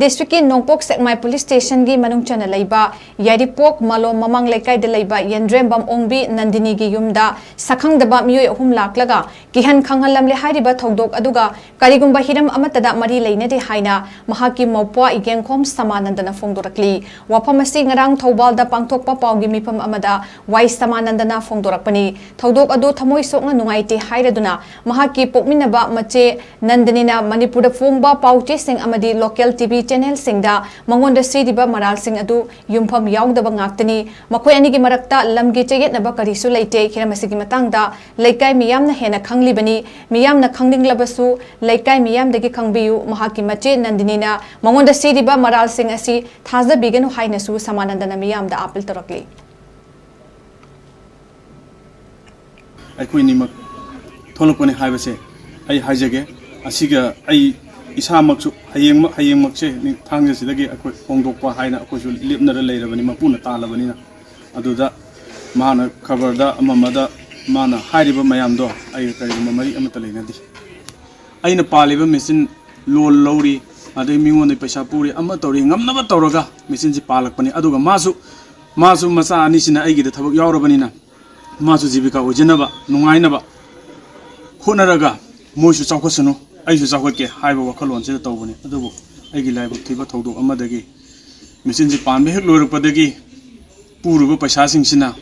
district ki Nongpok Sekmai police station gi manung chana laiba YAIRIPOK MALOM MAMANG LEIKAI de laiba YENDREMBAM ONGBI NANDINI gi YUMDA SAKHANGDBA MIOI AHUM LAKLAGA KIHAN Khanghallamle Hairiba Thoudok Aduga Karigumba Hiram Amata da Mari Leinade Haina MAHAKKI MOUPA YENGKHOM SAMANANDA na Fongdorakli wapamasi ngarang Thobal da pangthokpa pawgi mifam amada Y SAMANANDA na Fongdorakpani Thoudok adu thamoi sokna nungaite hairaduna MAHAKKI pokminaba mache NANDINI na manipur da fongba pauche sing amadi local TV channel singda mangonda sidiba maral sing adu yumpham yaudaba ngaktani makoi ani gi marakta lamgi cheget naba karisu leite khiramasi gi matangda leikai miyamna hena khanglibani miyamna khangdinglabasu leikai miyamdagi khangbiyu MAHAKKI mache NANDINI na mangonda sidiba maral sing asi thaza biganu hainasu SAMANANDA na miyamda apil torakli ꯑꯩꯈꯣꯏ ꯅꯤꯃꯛ ꯊꯣꯛꯂꯛꯄꯅꯤ ꯍꯥꯏꯕꯁꯦ ꯑꯩ ꯍꯥꯏꯖꯒꯦ ꯑꯁꯤꯒ ꯑꯩ ꯏꯁꯥꯃꯛꯁꯨ ꯍꯌꯦꯡꯃꯛꯁꯦ ꯊꯥꯡꯖꯁꯤꯗꯒꯤ ꯑꯩꯈꯣꯏ ꯐꯣꯡꯗꯣꯛꯄ ꯍꯥꯏꯅ ꯑꯩꯈꯣꯏꯁꯨ ꯂꯦꯞꯅꯔ ꯂꯩꯔꯕꯅꯤ ꯃꯄꯨꯅ ꯇꯥꯜꯂꯕꯅꯤꯅ ꯑꯗꯨꯗ ꯃꯥꯅ ꯈꯕꯔꯗ ꯑꯃꯃꯗ ꯃꯥꯅ ꯍꯥꯏꯔꯤꯕ ꯃꯌꯥꯝꯗꯣ ꯑꯩꯒ ꯀꯔꯤꯒꯨꯝꯕ ꯃꯔꯤ ꯑꯃꯠꯇ ꯂꯩꯅꯗꯦ ꯑꯩꯅ ꯄꯥꯜꯂꯤꯕ ꯃꯦꯆꯤꯟ ꯂꯣꯟ ꯂꯧꯔꯤ ꯑꯗꯩ ꯃꯤꯉꯣꯟꯗ ꯄꯩꯁꯥ ꯄꯨꯔꯤ ꯑꯃ ꯇꯧꯔꯤ ꯉꯝꯅꯕ ꯇꯧꯔꯒ ꯃꯦꯆꯤꯟꯁꯤ ꯄꯥꯜꯂꯛꯄꯅꯤ ꯑꯗꯨꯒ ꯃꯥꯁꯨ ꯃꯆꯥ ꯑꯅꯤꯁꯤꯅ ꯑꯩꯒꯤꯗ ꯊꯕꯛ ꯌꯥꯎꯔꯕꯅꯤꯅ 마수 지비가 오지나바 농아이나바 호나라가 모이수 짜고스노 아이수 짜고게 하이버 와칼론지다 떠보니 아두고 아이기 라이브 티바 Thoudok 아마다기 미신지 반베 핵 로르빠다기 부르고 पैसासिंसिना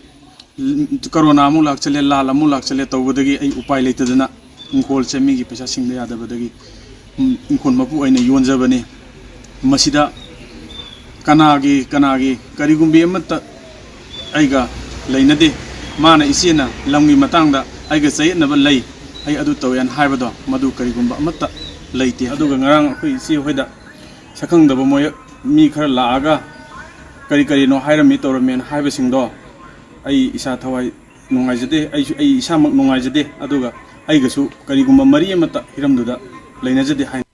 कोरोना मु लाक्चले लाल मु लाक्चले तौबदगी आई उपाय लेतदना इंकोल चेमिगी पैसा सिंगदे यादबदगी इंकोन मपु आइना योनजबनी मसिदा कनागी करिगुम्बी अमत आइगा लैनदे माना इसेना लंगी मतंगदा आइगा चयनब लई आई अदु तोयन हाइबदो मदु करिगुम्बा अमत लैते अदुगा ngarang अखोय इसे होयदा सखंगदब मोय मी खर लागा करिनो हाइरमी तोरमेन हाइबसिंगदो आई इसा थवाई नुंगाइजदे आई इसामक नुंगाइजदे अदुगा आइगसु करिगुम्बा मरी अमत हिरमदुदा लैनाजदे हाइ